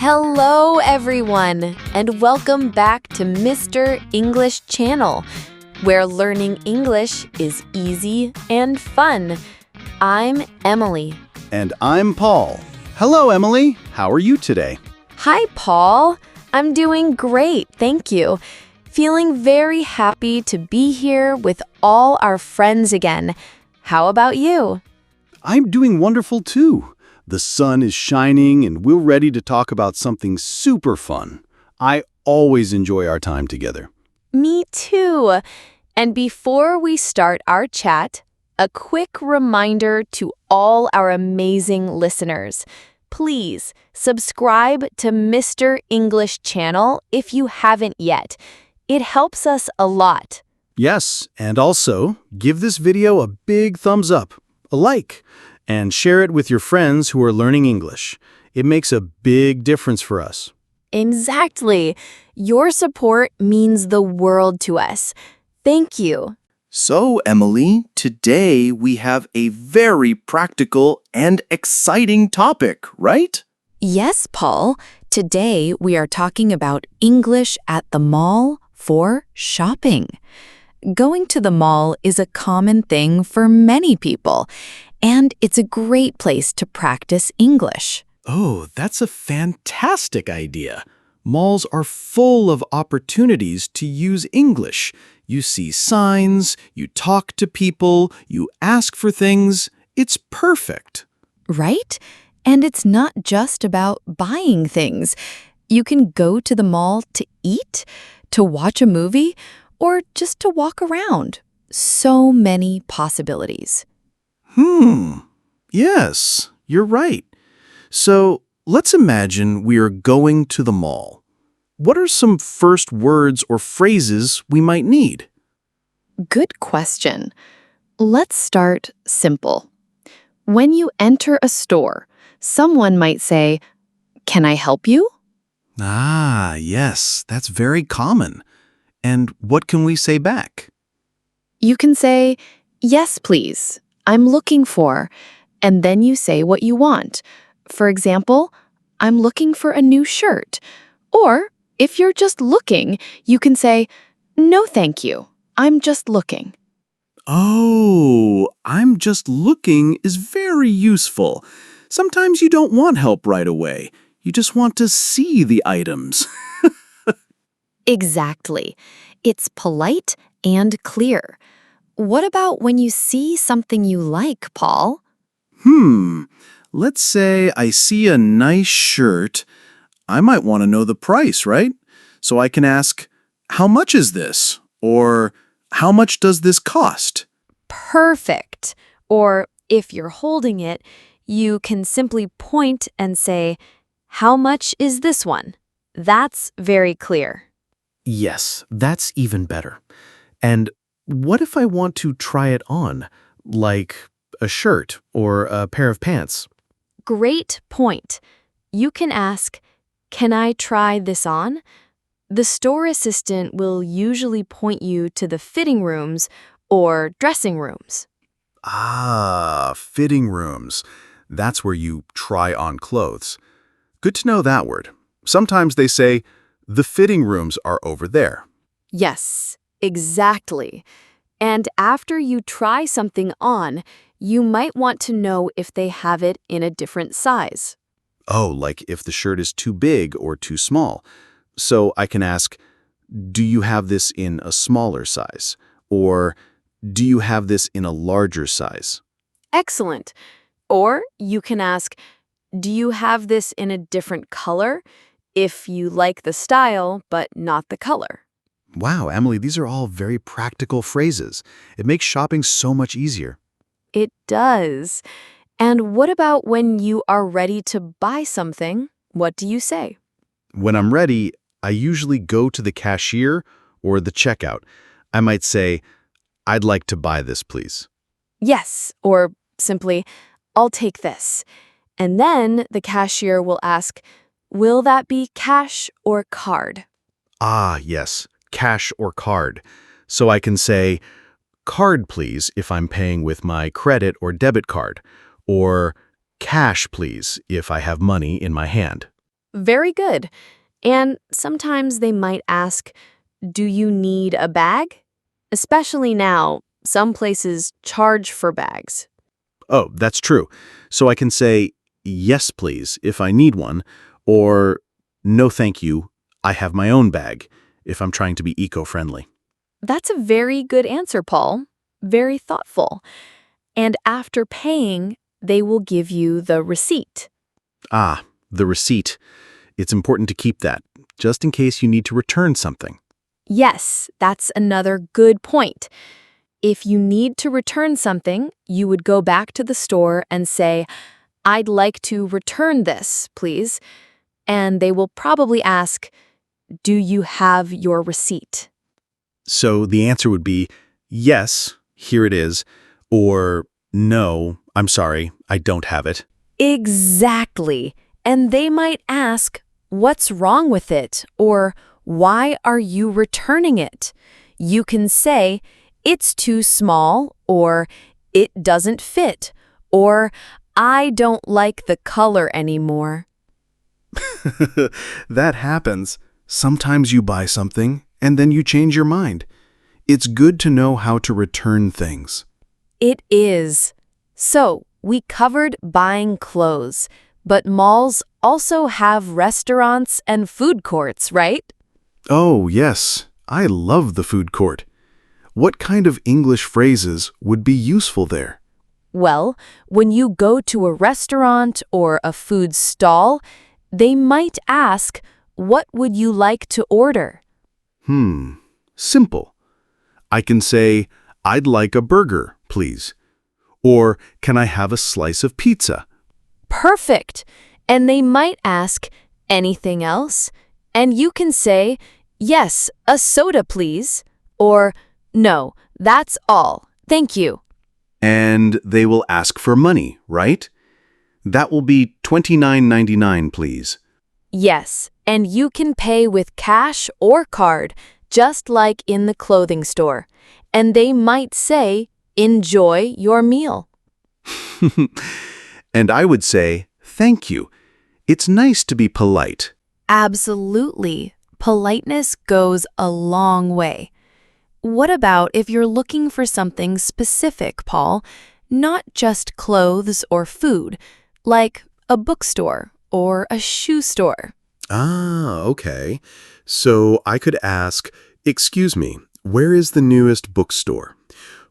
Hello, everyone, and welcome back to Mr. English Channel, where learning English is easy and fun. I'm Emily. And I'm Paul. Hello, Emily. How are you today? Hi, Paul. I'm doing great, thank you. Feeling very happy to be here with all our friends again. How about you? I'm doing wonderful too. The sun is shining and we're ready to talk about something super fun. I always enjoy our time together. Me too. And before we start our chat, a quick reminder to all our amazing listeners. Please subscribe to Mr. English Channel if you haven't yet. It helps us a lot. Yes, and also give this video a big thumbs up, a like, and share it with your friends who are learning English. It makes a big difference for us. Exactly. Your support means the world to us. Thank you. So, Emily, today we have a very practical and exciting topic, right? Yes, Paul. Today we are talking about English at the mall for shopping. Going to the mall is a common thing for many people, and it's a great place to practice English. Oh, that's a fantastic idea. Malls are full of opportunities to use English. You see signs, you talk to people, you ask for things. It's perfect. Right? And it's not just about buying things. You can go to the mall to eat, to watch a movie, or just to walk around. So many possibilities. Yes, you're right. So, let's imagine we are going to the mall. What are some first words or phrases we might need? Good question. Let's start simple. When you enter a store, someone might say, "Can I help you?" Ah, yes, that's very common. And what can we say back? You can say, "Yes, please. I'm looking for," and then you say what you want. For example, "I'm looking for a new shirt." Or, if you're just looking, you can say, "No, thank you. I'm just looking." Oh, "I'm just looking" is very useful. Sometimes you don't want help right away. You just want to see the items. Exactly. It's polite and clear. What about when you see something you like, Paul? Let's say I see a nice shirt. I might want to know the price, right? So I can ask, "How much is this?" Or, "How much does this cost?" Perfect. Or if you're holding it, you can simply point and say, "How much is this one?" That's very clear. Yes, that's even better. And what if I want to try it on, like a shirt or a pair of pants? Great point. You can ask, "Can I try this on?" The store assistant will usually point you to the fitting rooms or dressing rooms. Ah, fitting rooms. That's where you try on clothes. Good to know that word. Sometimes they say, "The fitting rooms are over there." Yes, exactly. And after you try something on, you might want to know if they have it in a different size. Oh, like if the shirt is too big or too small. So I can ask, "Do you have this in a smaller size?" Or, "Do you have this in a larger size?" Excellent. Or you can ask, "Do you have this in a different color?" if you like the style but not the color. Wow, Emily, these are all very practical phrases. It makes shopping so much easier. It does. And what about when you are ready to buy something? What do you say? When I'm ready, I usually go to the cashier or the checkout. I might say, "I'd like to buy this, please." Yes, or simply, "I'll take this." And then the cashier will ask, "Will that be cash or card?" Ah, yes, cash or card. So I can say, "Card, please," if I'm paying with my credit or debit card, or "Cash, please," if I have money in my hand. Very good. And sometimes they might ask, do you need a bag? Especially now, some places charge for bags. Oh, that's true. So I can say, yes, please, if I need one, or no, thank you, I have my own bag, if I'm trying to be eco-friendly. That's a very good answer, Paul. Very thoughtful. And after paying, they will give you the receipt. Ah, the receipt. It's important to keep that, just in case you need to return something. Yes, that's another good point. If you need to return something, you would go back to the store and say, I'd like to return this, please. And they will probably ask, do you have your receipt? So the answer would be, yes, here it is, or no, I'm sorry, I don't have it. Exactly. And they might ask, what's wrong with it? Or why are you returning it? You can say, it's too small, or it doesn't fit, or I don't like the color anymore. That happens. Sometimes you buy something, and then you change your mind. It's good to know how to return things. It is. So, we covered buying clothes, but malls also have restaurants and food courts, right? Oh, yes, I love the food court. What kind of English phrases would be useful there? Well, when you go to a restaurant or a food stall, they might ask, what would you like to order? Simple. I can say, I'd like a burger, please. Or, can I have a slice of pizza? Perfect. And they might ask, anything else? And you can say, yes, a soda, please. Or, no, that's all. Thank you. And they will ask for money, right? That will be $29.99, please. Yes, and you can pay with cash or card, just like in the clothing store. And they might say, enjoy your meal. And I would say, thank you. It's nice to be polite. Absolutely. Politeness goes a long way. What about if you're looking for something specific, Paul? Not just clothes or food, like a bookstore or a shoe store. Ah, okay. So I could ask, excuse me, where is the newest bookstore?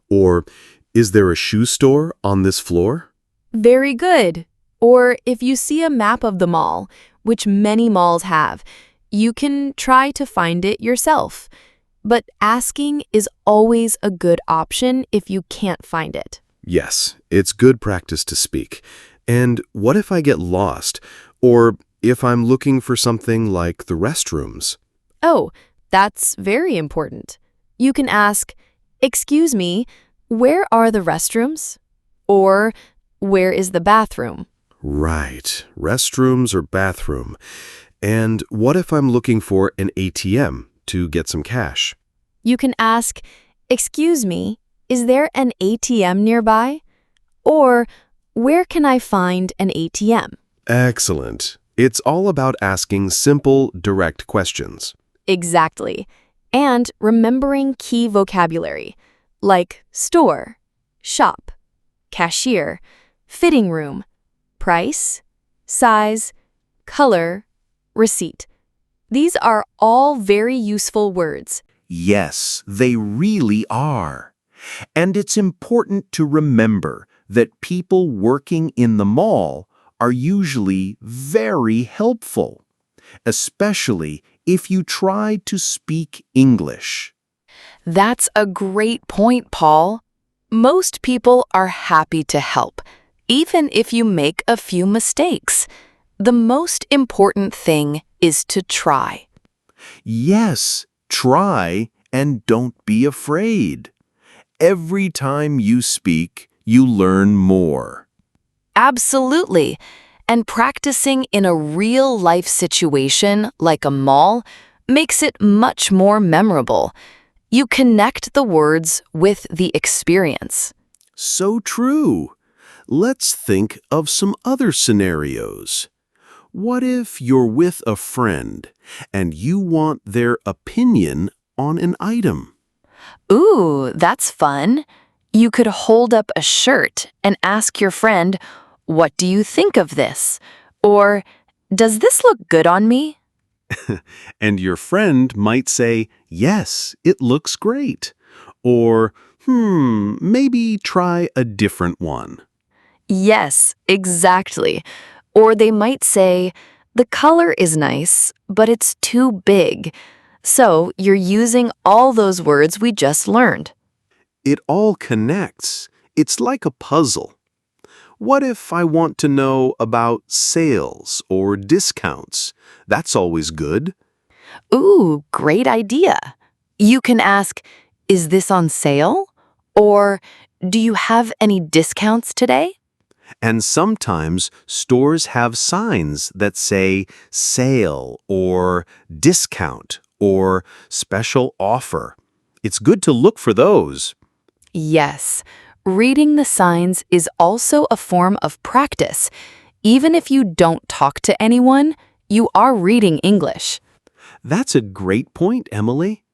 Or, is there a shoe store on this floor? Very good. Or if you see a map of the mall, which many malls have, you can try to find it yourself. But asking is always a good option if you can't find it. Yes, it's good practice to speak. And what if I get lost? Or if I'm looking for something like the restrooms? Oh, that's very important. You can ask, excuse me, where are the restrooms? Or where is the bathroom? Right, restrooms or bathroom. And what if I'm looking for an ATM to get some cash? You can ask, excuse me, is there an ATM nearby? Or where can I find an ATM? Excellent. It's all about asking simple, direct questions. Exactly. And remembering key vocabulary, like store, shop, cashier, fitting room, price, size, color, receipt. These are all very useful words. Yes, they really are. And it's important to remember that people working in the mall are usually very helpful, especially if you try to speak English. That's a great point, Paul. Most people are happy to help, even if you make a few mistakes. The most important thing is to try. Yes, try and don't be afraid. Every time you speak, you learn more. Absolutely. And practicing in a real-life situation like a mall makes it much more memorable. You connect the words with the experience. So true. Let's think of some other scenarios. What if you're with a friend and you want their opinion on an item? Ooh, that's fun. You could hold up a shirt and ask your friend, "What do you think of this?" Or, "Does this look good on me?" And your friend might say, "Yes, it looks great." Or, maybe try a different one. Yes, exactly. Or they might say, "The color is nice, but it's too big." So you're using all those words we just learned. It all connects. It's like a puzzle. What if I want to know about sales or discounts? That's always good. Ooh, great idea. You can ask, "Is this on sale?" Or, "Do you have any discounts today?" And sometimes stores have signs that say sale or discount or special offer. It's good to look for those. Yes, reading the signs is also a form of practice. Even if you don't talk to anyone, you are reading English. That's a great point, Emily.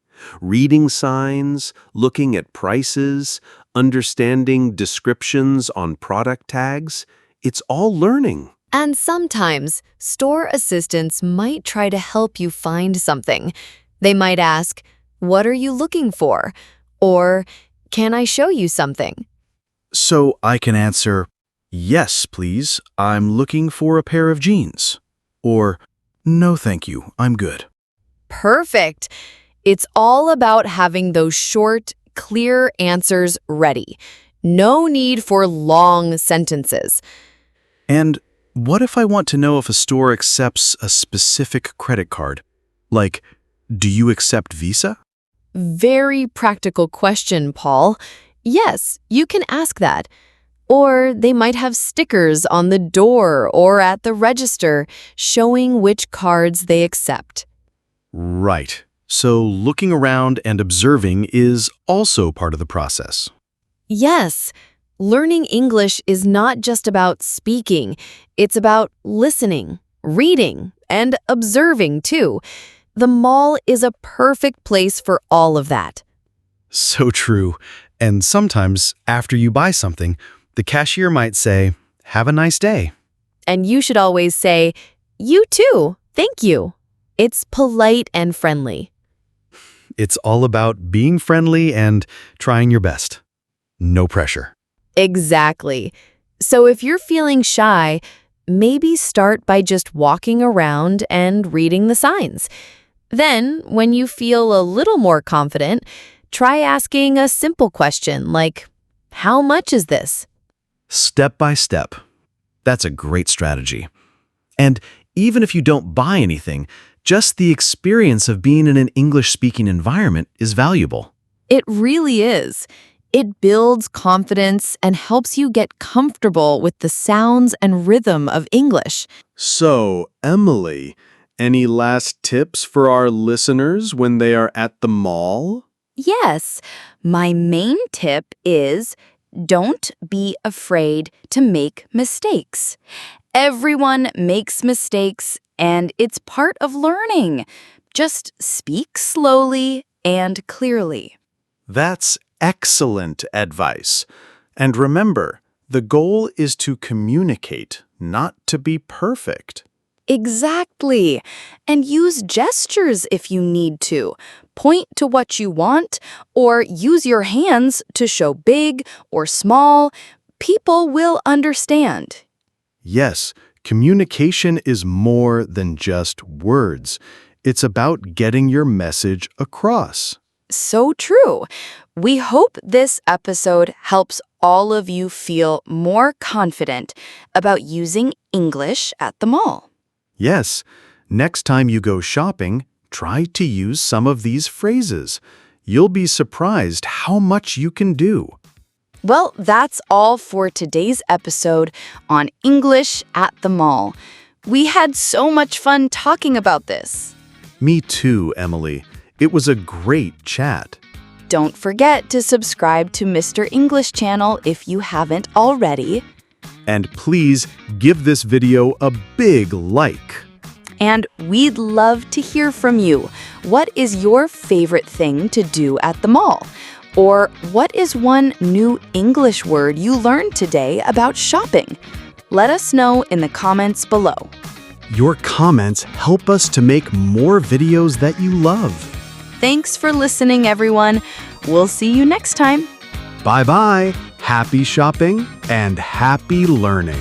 Reading signs, looking at prices, understanding descriptions on product tags, it's all learning. And sometimes, store assistants might try to help you find something. They might ask, "What are you looking for?" Or, "Can I show you something?" So I can answer, "Yes, please, I'm looking for a pair of jeans." Or, "No, thank you, I'm good." Perfect. It's all about having those short, clear answers ready. No need for long sentences. And what if I want to know if a store accepts a specific credit card? Like, do you accept Visa? Very practical question, Paul. Yes, you can ask that. Or they might have stickers on the door or at the register showing which cards they accept. Right. So looking around and observing is also part of the process. Yes, learning English is not just about speaking. It's about listening, reading, and observing too. The mall is a perfect place for all of that. So true. And sometimes, after you buy something, the cashier might say, "Have a nice day." And you should always say, "You too, thank you." It's polite and friendly. It's all about being friendly and trying your best. No pressure. Exactly. So if you're feeling shy, maybe start by just walking around and reading the signs. Then, when you feel a little more confident, try asking a simple question like, "How much is this?" Step by step. That's a great strategy. And even if you don't buy anything, just the experience of being in an English-speaking environment is valuable. It really is. It builds confidence and helps you get comfortable with the sounds and rhythm of English. So, Emily, any last tips for our listeners when they are at the mall? Yes, my main tip is don't be afraid to make mistakes. Everyone makes mistakes, and it's part of learning. Just speak slowly and clearly. That's excellent advice. And remember, the goal is to communicate, not to be perfect. Exactly. And use gestures if you need to. Point to what you want, or use your hands to show big or small. People will understand. Yes, communication is more than just words. It's about getting your message across. So true. We hope this episode helps all of you feel more confident about using English at the mall. Yes, next time you go shopping, try to use some of these phrases. You'll be surprised how much you can do. Well, that's all for today's episode on English at the mall. We had so much fun talking about this. Me too, Emily. It was a great chat. Don't forget to subscribe to Mr. English channel if you haven't already. And please give this video a big like. And we'd love to hear from you. What is your favorite thing to do at the mall? Or what is one new English word you learned today about shopping? Let us know in the comments below. Your comments help us to make more videos that you love. Thanks for listening, everyone. We'll see you next time. Bye-bye. Happy shopping and happy learning.